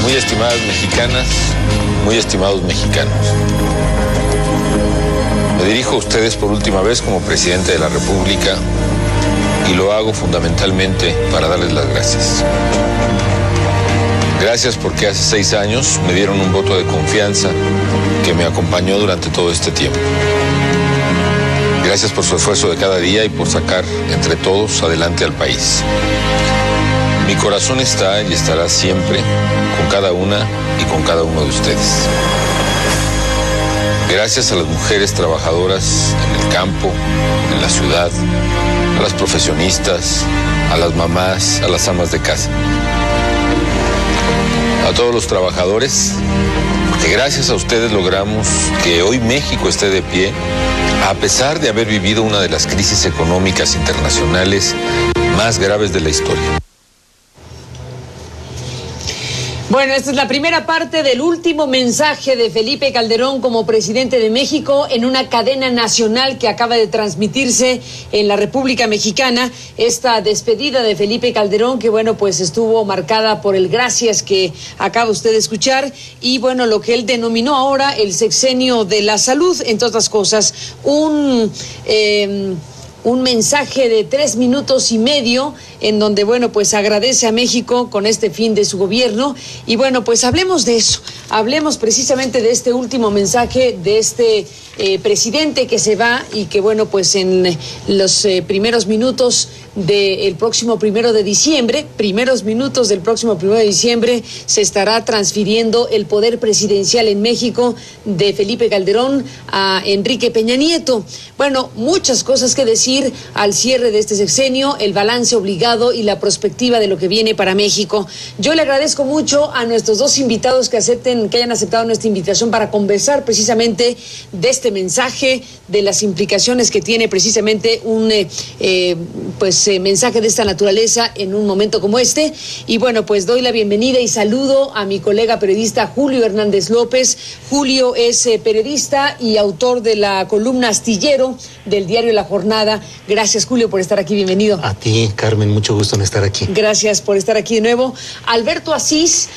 Muy estimadas mexicanas, muy estimados mexicanos. Me dirijo a ustedes por última vez como presidente de la República y lo hago fundamentalmente para darles las gracias. Gracias porque hace 6 años me dieron un voto de confianza que me acompañó durante todo este tiempo. Gracias por su esfuerzo de cada día y por sacar entre todos adelante al país. Mi corazón está y estará siempre con cada una y con cada uno de ustedes. Gracias a las mujeres trabajadoras en el campo, en la ciudad, a las profesionistas, a las mamás, a las amas de casa. A todos los trabajadores, porque gracias a ustedes logramos que hoy México esté de pie, a pesar de haber vivido una de las crisis económicas internacionales más graves de la historia. Bueno, esta es la primera parte del último mensaje de Felipe Calderón como presidente de México en una cadena nacional que acaba de transmitirse en la República Mexicana. Esta despedida de Felipe Calderón, que bueno, pues estuvo marcada por el gracias que acaba usted de escuchar y bueno, lo que él denominó ahora el sexenio de la salud, entre otras cosas, un mensaje de 3 minutos y medio en donde, bueno, pues agradece a México con este fin de su gobierno. Y bueno, pues hablemos de eso, hablemos precisamente de este último mensaje de este presidente que se va y que, bueno, pues en los primeros minutos del próximo 1 de diciembre, se estará transfiriendo el poder presidencial en México de Felipe Calderón a Enrique Peña Nieto. Bueno, muchas cosas que decir al cierre de este sexenio, el balance obligado y la perspectiva de lo que viene para México. Yo le agradezco mucho a nuestros 2 invitados que hayan aceptado nuestra invitación para conversar precisamente de este mensaje, de las implicaciones que tiene precisamente un mensaje de esta naturaleza en un momento como este. Y bueno, pues doy la bienvenida y saludo a mi colega periodista Julio Hernández López. Julio es periodista y autor de la columna Astillero del diario La Jornada. Gracias, Julio, por estar aquí. Bienvenido. A ti, Carmen, mucho gusto en estar aquí. Gracias por estar aquí de nuevo. Alberto Asís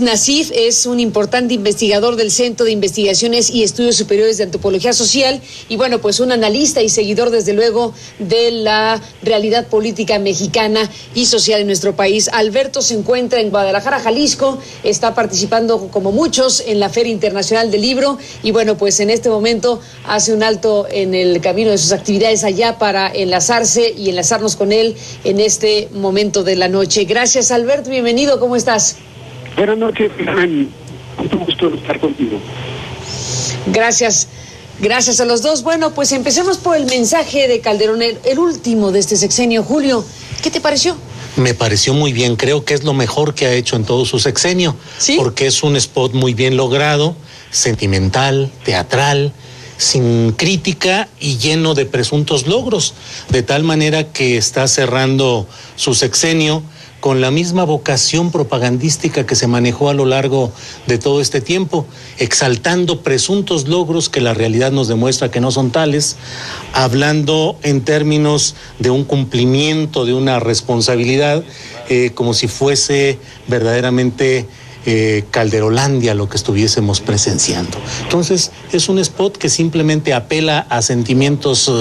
Nasif es un importante investigador del Centro de Investigaciones y Estudios Superiores de Antropología Social y bueno, pues un analista y seguidor desde luego de la realidad política mexicana y social en nuestro país. Alberto se encuentra en Guadalajara, Jalisco, está participando como muchos en la Feria Internacional del Libro y bueno, pues en este momento hace un alto en el camino de sus actividades allá para enlazarnos con él en este momento de la noche. Gracias, Alberto, bienvenido, ¿cómo estás? Buenas noches, mucho gusto estar contigo. Gracias a los dos. Bueno, pues empecemos por el mensaje de Calderón, el último de este sexenio. Julio, ¿qué te pareció? Me pareció muy bien, creo que es lo mejor que ha hecho en todo su sexenio, ¿sí? Porque es un spot muy bien logrado, sentimental, teatral, sin crítica y lleno de presuntos logros, de tal manera que está cerrando su sexenio con la misma vocación propagandística que se manejó a lo largo de todo este tiempo, exaltando presuntos logros que la realidad nos demuestra que no son tales, hablando en términos de un cumplimiento, de una responsabilidad, como si fuese verdaderamente Calderolandia lo que estuviésemos presenciando. Entonces, es un spot que simplemente apela a sentimientos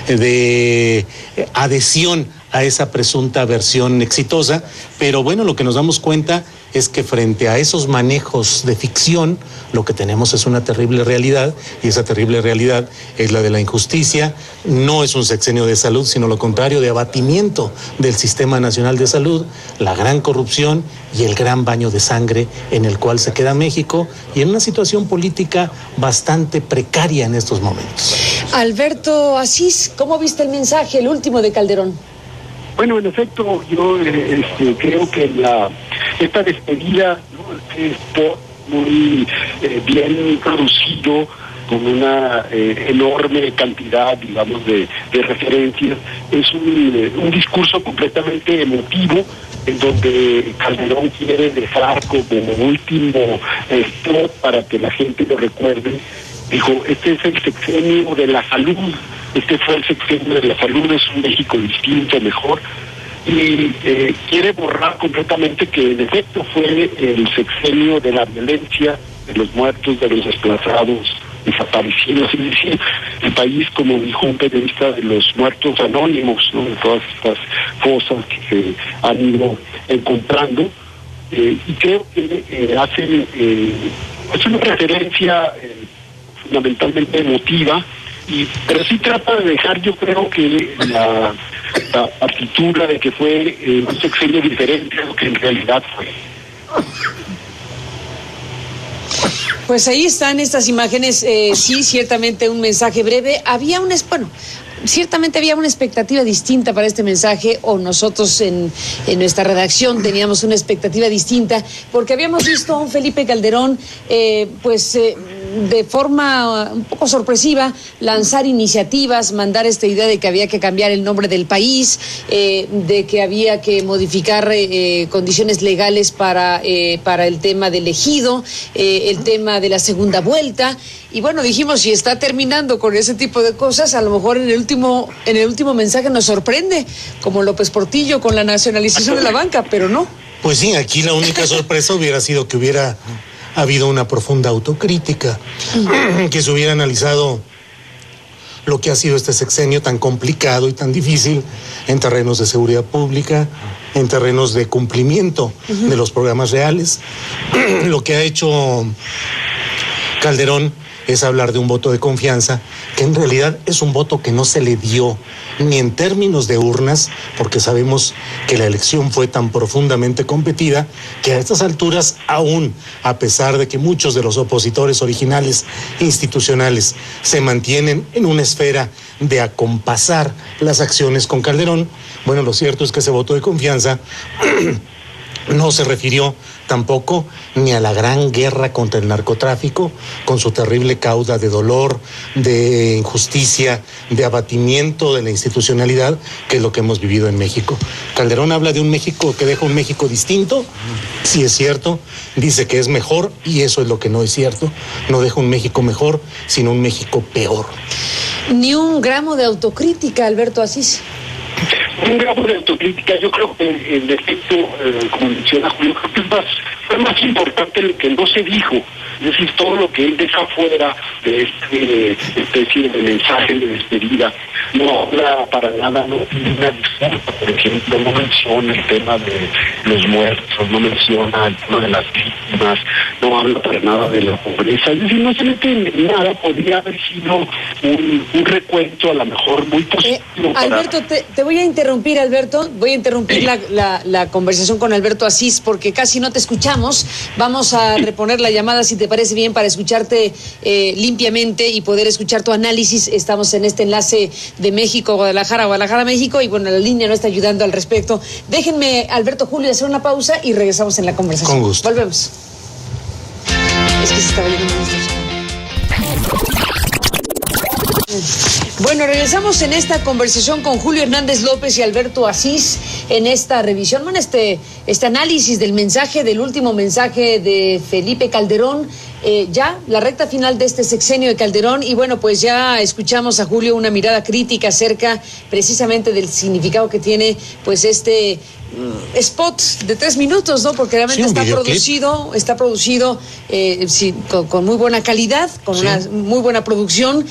de adhesión a esa presunta versión exitosa, pero bueno, lo que nos damos cuenta es que frente a esos manejos de ficción, lo que tenemos es una terrible realidad, y esa terrible realidad es la de la injusticia. No es un sexenio de salud, sino lo contrario, de abatimiento del Sistema Nacional de Salud, la gran corrupción y el gran baño de sangre en el cual se queda México, y en una situación política bastante precaria en estos momentos. Alberto Asís, ¿cómo viste el mensaje, el último de Calderón? Bueno, en efecto, yo creo que esta despedida, ¿no? Es muy bien producido, con una enorme cantidad, digamos, de referencias. Es un discurso completamente emotivo, en donde Calderón quiere dejar como último spot para que la gente lo recuerde. Dijo, este es el sexenio de la salud, este fue el sexenio de la salud, es un México distinto, mejor. y quiere borrar completamente que en efecto fue el sexenio de la violencia, de los muertos, de los desplazados, desaparecidos, es decir, el país, como dijo un periodista, de los muertos anónimos, ¿no? De todas estas fosas que se han ido encontrando, y creo que hacen es una referencia fundamentalmente emotiva, pero sí trata de dejar, yo creo que la partitura de que fue un sexenio diferente a lo que en realidad fue. Pues ahí están estas imágenes, sí, ciertamente un mensaje breve. Ciertamente había una expectativa distinta para este mensaje, o nosotros en nuestra redacción teníamos una expectativa distinta, porque habíamos visto a un Felipe Calderón, de forma un poco sorpresiva, lanzar iniciativas, mandar esta idea de que había que cambiar el nombre del país, de que había que modificar condiciones legales para el tema del ejido, el tema de la segunda vuelta. Y bueno, dijimos, si está terminando con ese tipo de cosas, a lo mejor en el último mensaje nos sorprende, como López Portillo con la nacionalización de la banca, pero no. Pues sí, aquí la única sorpresa hubiera sido que hubiera habido una profunda autocrítica, que se hubiera analizado lo que ha sido este sexenio tan complicado y tan difícil en terrenos de seguridad pública, en terrenos de cumplimiento de los programas reales. Lo que ha hecho Calderón es hablar de un voto de confianza, que en realidad es un voto que no se le dio ni en términos de urnas, porque sabemos que la elección fue tan profundamente competida que a estas alturas, aún a pesar de que muchos de los opositores originales institucionales se mantienen en una esfera de acompasar las acciones con Calderón, bueno, lo cierto es que ese voto de confianza no se refirió tampoco ni a la gran guerra contra el narcotráfico, con su terrible cauda de dolor, de injusticia, de abatimiento de la institucionalidad, que es lo que hemos vivido en México. Calderón habla de un México que deja un México distinto, sí es cierto, dice que es mejor, y eso es lo que no es cierto. No deja un México mejor, sino un México peor. Ni un gramo de autocrítica, Alberto Asís. Un grado de autocrítica, yo creo que en efecto, como menciona Julio, creo que fue más importante lo que no se dijo, es decir, todo lo que él deja fuera de esta especie de mensaje de despedida. No habla para nada, no tiene una disculpa, por ejemplo, no menciona el tema de los muertos, no menciona el tema de las víctimas, no habla para nada de la pobreza, es decir, no se mete en nada. Podría haber sido un recuento a lo mejor muy positivo. Alberto, te voy a interrumpir, Alberto, voy a interrumpir la conversación con Alberto Asís, porque casi no te escuchamos. Vamos a reponer la llamada, si te parece bien, para escucharte limpiamente y poder escuchar tu análisis. Estamos en este enlace de México, Guadalajara, México, y bueno, la línea no está ayudando al respecto. Déjenme, Alberto, Julio, hacer una pausa y regresamos en la conversación. Con gusto. Volvemos. Es que se estaba yendo Bueno, regresamos en esta conversación con Julio Hernández López y Alberto Asís en esta revisión, en este análisis del último mensaje de Felipe Calderón, ya la recta final de este sexenio de Calderón. Y bueno, pues ya escuchamos a Julio una mirada crítica acerca precisamente del significado que tiene pues este spot de 3 minutos, ¿no? Porque realmente está producido con muy buena calidad, con una muy buena producción,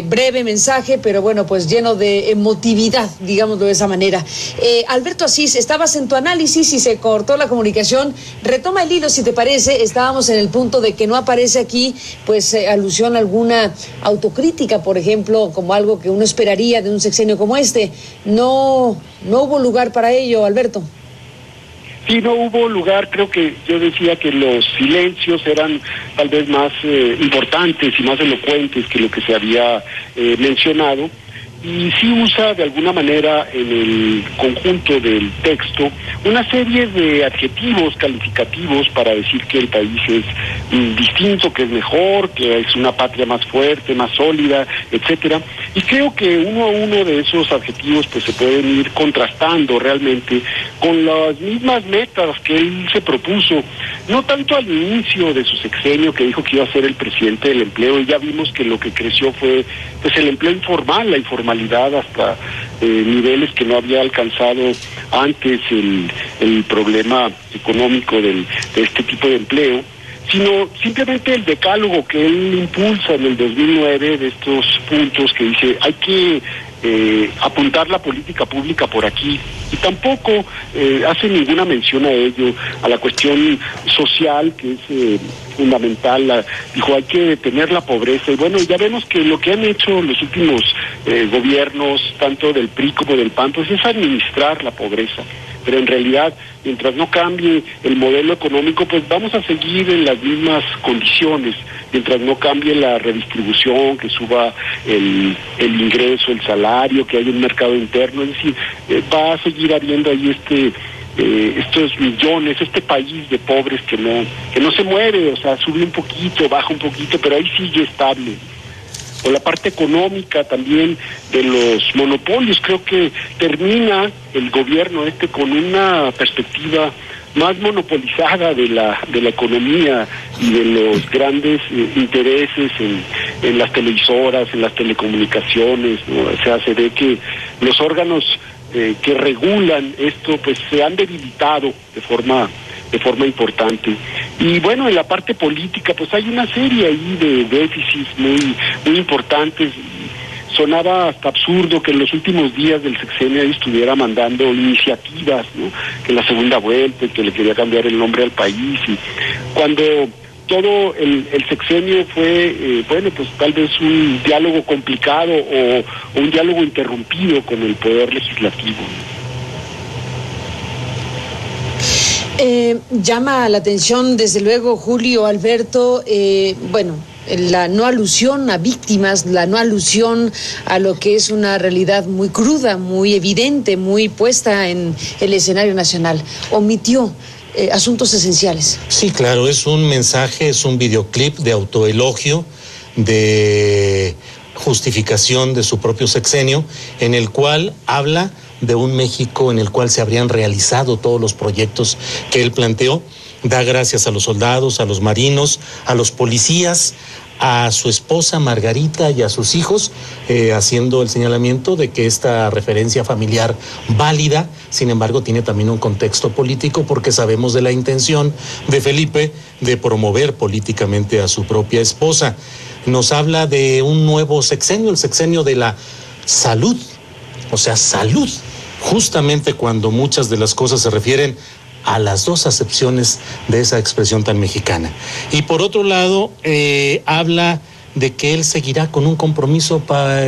breve mensaje, pero bueno, pues lleno de emotividad, digámoslo de esa manera. Alberto Asís, estabas en tu análisis y se cortó la comunicación. Retoma el hilo, si te parece. Estábamos en el punto de que no aparece aquí pues alusión a alguna autocrítica, por ejemplo, como algo que uno esperaría de un sexenio como este. No hubo lugar para ello, Alberto. Sí, no hubo lugar. Creo que yo decía que los silencios eran tal vez más importantes y más elocuentes que lo que se había mencionado. Y sí usa de alguna manera en el conjunto del texto una serie de adjetivos calificativos para decir que el país es distinto, que es mejor, que es una patria más fuerte, más sólida, etcétera. Y creo que uno a uno de esos adjetivos pues se pueden ir contrastando realmente con las mismas metas que él se propuso, no tanto al inicio de su sexenio, que dijo que iba a ser el presidente del empleo, y ya vimos que lo que creció fue pues el empleo informal, la informalidad formalidad hasta niveles que no había alcanzado antes el problema económico de este tipo de empleo, sino simplemente el decálogo que él impulsa en el 2009 de estos puntos que dice hay que apuntar la política pública por aquí, y tampoco hace ninguna mención a ello, a la cuestión social que es fundamental. Dijo hay que detener la pobreza, y bueno, ya vemos que lo que han hecho los últimos gobiernos, tanto del PRI como del PAN, pues es administrar la pobreza. Pero en realidad, mientras no cambie el modelo económico, pues vamos a seguir en las mismas condiciones, mientras no cambie la redistribución, que suba el ingreso, el salario, que haya un mercado interno, es decir, va a seguir habiendo ahí estos millones, este país de pobres que no se mueve, o sea, sube un poquito, baja un poquito, pero ahí sigue estable. O la parte económica también de los monopolios, creo que termina el gobierno con una perspectiva más monopolizada de la economía y de los grandes intereses en las televisoras, en las telecomunicaciones, ¿no? O sea, se ve que los órganos que regulan esto pues se han debilitado de forma importante. Y bueno, en la parte política pues hay una serie ahí de déficits muy importantes. Sonaba hasta absurdo que en los últimos días del sexenio estuviera mandando iniciativas, ¿no? Que la segunda vuelta, que le quería cambiar el nombre al país, y cuando todo el sexenio fue, bueno, pues tal vez un diálogo complicado o un diálogo interrumpido con el poder legislativo. Llama la atención, desde luego, Julio, Alberto, bueno, la no alusión a víctimas, la no alusión a lo que es una realidad muy cruda, muy evidente, muy puesta en el escenario nacional. Omitió asuntos esenciales. Sí, claro, es un mensaje, es un videoclip de autoelogio, de justificación de su propio sexenio, en el cual habla de un México en el cual se habrían realizado todos los proyectos que él planteó. Da gracias a los soldados, a los marinos, a los policías, a su esposa Margarita y a sus hijos, haciendo el señalamiento de que esta referencia familiar válida, sin embargo, tiene también un contexto político, porque sabemos de la intención de Felipe de promover políticamente a su propia esposa. Nos habla de un nuevo sexenio, el sexenio de la salud, o sea, salud, justamente cuando muchas de las cosas se refieren a las dos acepciones de esa expresión tan mexicana. Y por otro lado, habla de que él seguirá con un compromiso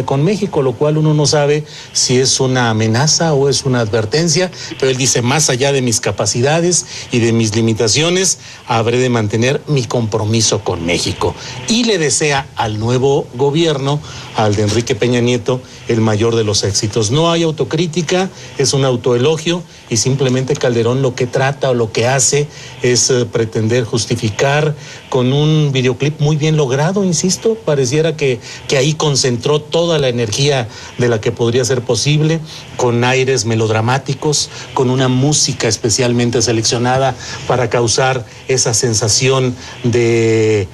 con México, lo cual uno no sabe si es una amenaza o es una advertencia, pero él dice, más allá de mis capacidades y de mis limitaciones, habré de mantener mi compromiso con México. Y le desea al nuevo gobierno, al de Enrique Peña Nieto, el mayor de los éxitos. No hay autocrítica, es un autoelogio, y simplemente Calderón lo que trata o lo que hace es pretender justificar con un videoclip muy bien logrado, insisto. Pareciera que ahí concentró toda la energía de la que podría ser posible, con aires melodramáticos, con una música especialmente seleccionada para causar esa sensación de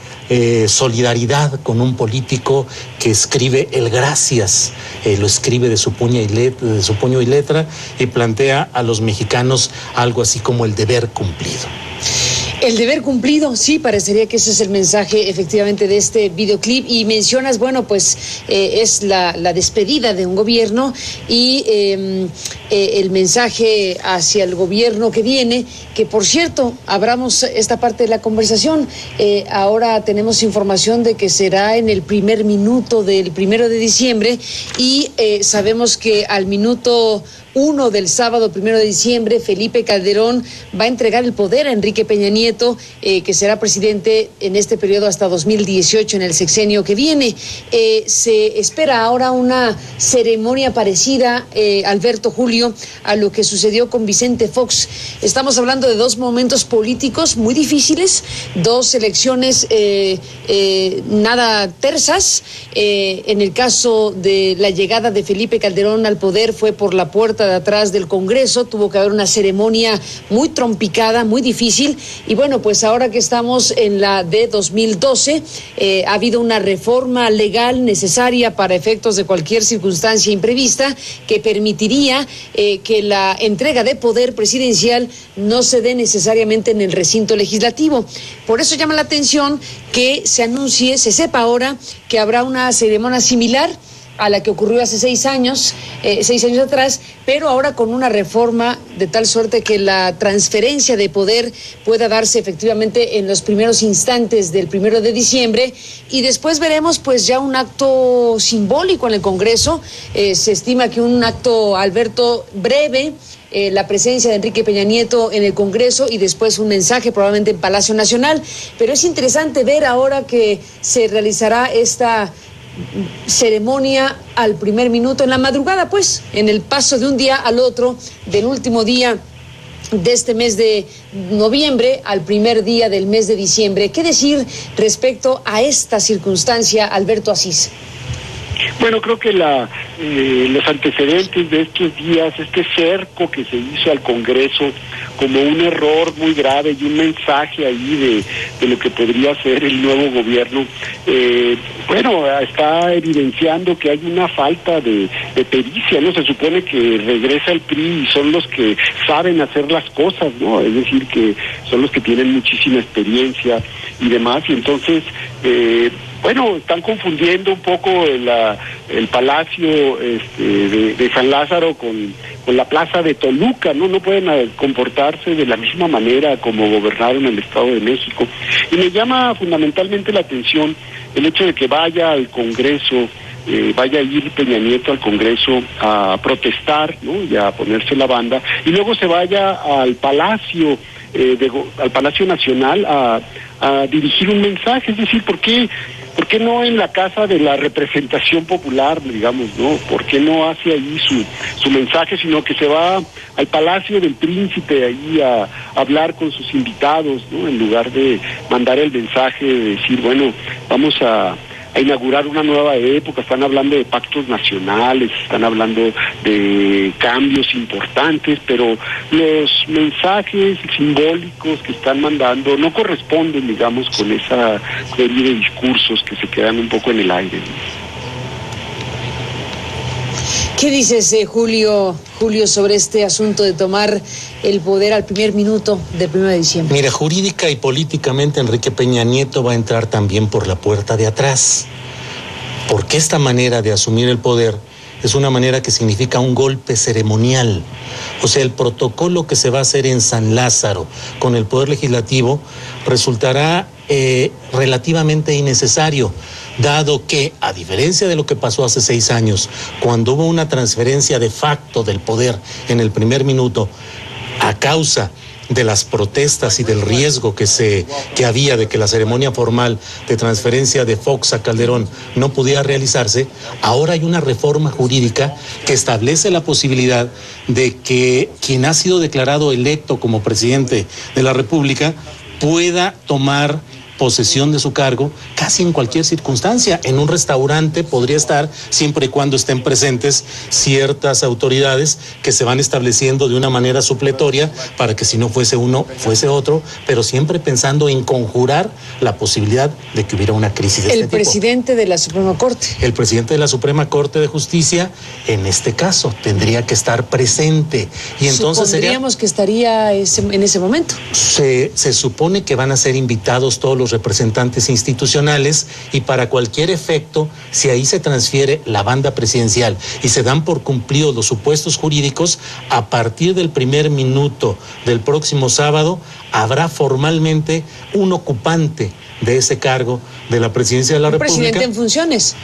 solidaridad con un político que escribe el gracias, lo escribe de su puño y letra, y plantea a los mexicanos algo así como el deber cumplido. El deber cumplido, sí, parecería que ese es el mensaje efectivamente de este videoclip. Y mencionas, bueno, pues es la despedida de un gobierno y el mensaje hacia el gobierno que viene, que por cierto, abramos esta parte de la conversación, ahora tenemos información de que será en el primer minuto del 1 de diciembre y sabemos que al minuto 1 del sábado 1 de diciembre, Felipe Calderón va a entregar el poder a Enrique Peña Nieto, que será presidente en este periodo hasta 2018, en el sexenio que viene. Se espera ahora una ceremonia parecida, Alberto, Julio, a lo que sucedió con Vicente Fox. Estamos hablando de dos momentos políticos muy difíciles, dos elecciones nada tersas. En el caso de la llegada de Felipe Calderón al poder fue por la puerta puerta de atrás del Congreso. Tuvo que haber una ceremonia muy trompicada, muy difícil. Y bueno, pues ahora que estamos en la de 2012, ha habido una reforma legal necesaria para efectos de cualquier circunstancia imprevista que permitiría que la entrega de poder presidencial no se dé necesariamente en el recinto legislativo. Por eso llama la atención que se sepa ahora que habrá una ceremonia similar a la que ocurrió hace 6 años atrás, pero ahora con una reforma de tal suerte que la transferencia de poder pueda darse efectivamente en los primeros instantes del 1 de diciembre, y después veremos pues ya un acto simbólico en el Congreso. Se estima que un acto, Alberto, breve, la presencia de Enrique Peña Nieto en el Congreso y después un mensaje probablemente en Palacio Nacional. Pero es interesante ver ahora que se realizará esta ceremonia al primer minuto, en la madrugada, pues, en el paso de un día al otro, del último día de este mes de noviembre al primer día del mes de diciembre. ¿Qué decir respecto a esta circunstancia, Alberto Asís? Bueno, creo que los antecedentes de estos días, este cerco que se hizo al Congreso como un error muy grave y un mensaje ahí de lo que podría ser el nuevo gobierno, está evidenciando que hay una falta de pericia, ¿no? Se supone que regresa el PRI y son los que saben hacer las cosas, ¿no? Es decir, que son los que tienen muchísima experiencia y demás, y entonces están confundiendo un poco el Palacio de San Lázaro con la Plaza de Toluca, ¿no? No pueden comportarse de la misma manera como gobernaron el Estado de México. Y me llama fundamentalmente la atención el hecho de que vaya al Congreso, vaya a ir Peña Nieto al Congreso a protestar, ¿no? Y a ponerse la banda, y luego se vaya al Palacio, al Palacio Nacional a dirigir un mensaje. Es decir, ¿por qué no en la casa de la representación popular, digamos, ¿no? ¿Por qué no hace ahí su mensaje, sino que se va al Palacio del Príncipe ahí a hablar con sus invitados, ¿no? En lugar de mandar el mensaje de decir, bueno, vamos a inaugurar una nueva época. Están hablando de pactos nacionales, están hablando de cambios importantes, pero los mensajes simbólicos que están mandando no corresponden, digamos, con esa serie de discursos que se quedan un poco en el aire. ¿Qué dices, Julio, sobre este asunto de tomar el poder al primer minuto del 1 de diciembre? Mira, jurídica y políticamente Enrique Peña Nieto va a entrar también por la puerta de atrás, porque esta manera de asumir el poder es una manera que significa un golpe ceremonial. O sea, el protocolo que se va a hacer en San Lázaro con el Poder Legislativo resultará relativamente innecesario, dado que, a diferencia de lo que pasó hace 6 años, cuando hubo una transferencia de facto del poder en el primer minuto, a causa de las protestas y del riesgo que había de que la ceremonia formal de transferencia de Fox a Calderón no pudiera realizarse, ahora hay una reforma jurídica que establece la posibilidad de que quien ha sido declarado electo como presidente de la República pueda tomar posesión de su cargo casi en cualquier circunstancia. En un restaurante podría estar, siempre y cuando estén presentes ciertas autoridades que se van estableciendo de una manera supletoria para que si no fuese uno, fuese otro, pero siempre pensando en conjurar la posibilidad de que hubiera una crisis de este tipo. El presidente de la Suprema Corte. El presidente de la Suprema Corte de Justicia, en este caso, tendría que estar presente. Y entonces supondríamos que estaría en ese momento. Se supone que van a ser invitados todos los representantes institucionales, y para cualquier efecto, si ahí se transfiere la banda presidencial y se dan por cumplidos los supuestos jurídicos, a partir del primer minuto del próximo sábado habrá formalmente un ocupante de ese cargo de la presidencia de la República. ¿Presidente en funciones?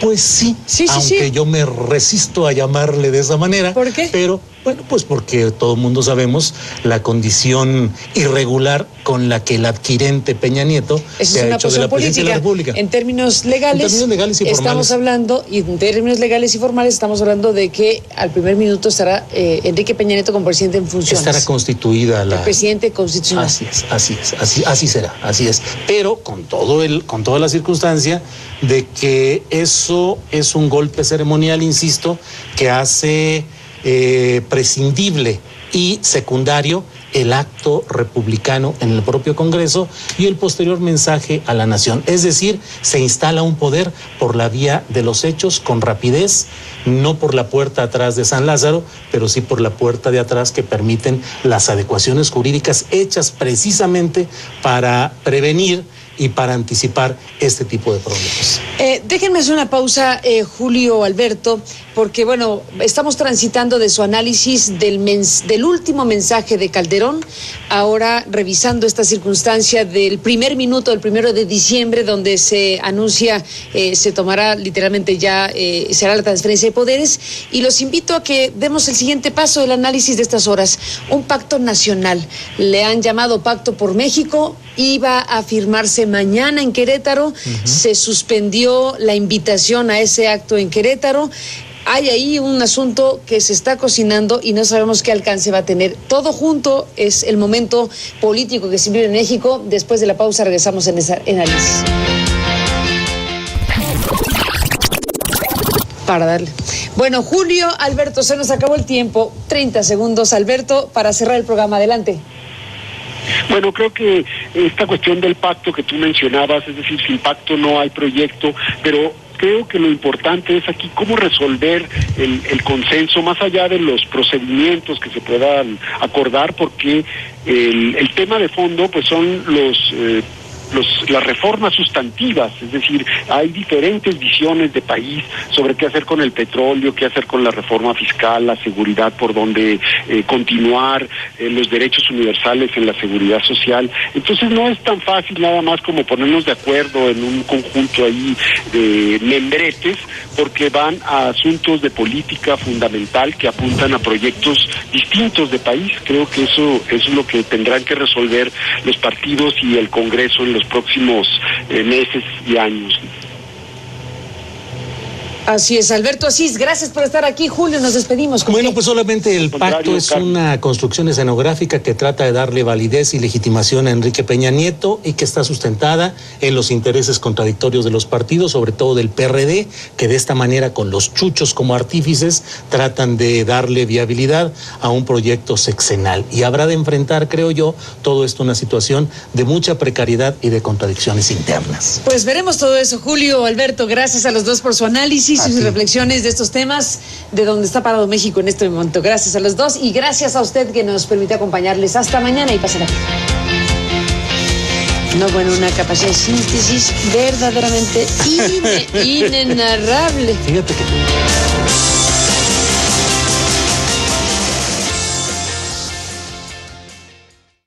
Pues sí, aunque yo me resisto a llamarle de esa manera. ¿Por qué? Pero, bueno, pues porque todo el mundo sabemos la condición irregular con la que el adquirente Peña Nieto se ha hecho de la presidencia de la República. En términos legales y formales. Estamos hablando, y en términos legales y formales, estamos hablando de que al primer minuto estará Enrique Peña Nieto como presidente en funciones. Estará constituida la... El presidente constitucional. Así será, así es. Pero con toda la circunstancia de que eso es un golpe ceremonial, insisto, que hace prescindible y secundario el acto republicano en el propio Congreso y el posterior mensaje a la nación. Es decir, se instala un poder por la vía de los hechos con rapidez, no por la puerta atrás de San Lázaro, pero sí por la puerta de atrás que permiten las adecuaciones jurídicas hechas precisamente para prevenir y para anticipar este tipo de problemas. Déjenme hacer una pausa, Julio, Alberto, porque bueno, estamos transitando de su análisis del último mensaje de Calderón, ahora revisando esta circunstancia del primer minuto, del 1 de diciembre, donde se anuncia, se tomará literalmente ya, será la transferencia de poderes, y los invito a que demos el siguiente paso del análisis de estas horas. Un pacto nacional, le han llamado Pacto por México, iba a firmarse mañana en Querétaro, se suspendió la invitación a ese acto en Querétaro. Hay ahí un asunto que se está cocinando y no sabemos qué alcance va a tener. Todo junto es el momento político que se vive en México. Después de la pausa regresamos en ese análisis. Para darle. Bueno, Julio, Alberto, se nos acabó el tiempo. 30 segundos, Alberto, para cerrar el programa. Adelante. Bueno, creo que esta cuestión del pacto que tú mencionabas, es decir, sin pacto no hay proyecto, pero creo que lo importante es aquí cómo resolver el consenso más allá de los procedimientos que se puedan acordar, porque el tema de fondo pues son las reformas sustantivas, es decir, hay diferentes visiones de país sobre qué hacer con el petróleo, qué hacer con la reforma fiscal, la seguridad, por dónde continuar, los derechos universales en la seguridad social. Entonces no es tan fácil nada más como ponernos de acuerdo en un conjunto ahí de membretes, porque van a asuntos de política fundamental que apuntan a proyectos distintos de país. Creo que eso es lo que tendrán que resolver los partidos y el Congreso en los próximos meses y años. Así es, Alberto Asís, gracias por estar aquí. Julio, nos despedimos. Bueno, pues solamente el pacto es una construcción escenográfica que trata de darle validez y legitimación a Enrique Peña Nieto y que está sustentada en los intereses contradictorios de los partidos, sobre todo del PRD, que de esta manera, con los chuchos como artífices, tratan de darle viabilidad a un proyecto sexenal. Y habrá de enfrentar, creo yo, todo esto una situación de mucha precariedad y de contradicciones internas. Pues veremos todo eso, Julio, Alberto, gracias a los dos por su análisis y sus reflexiones de estos temas, de donde está parado México en este momento. Gracias a los dos y gracias a usted que nos permite acompañarles. Hasta mañana y pasen aquí. No, bueno, una capacidad de síntesis verdaderamente inenarrable. Fíjate que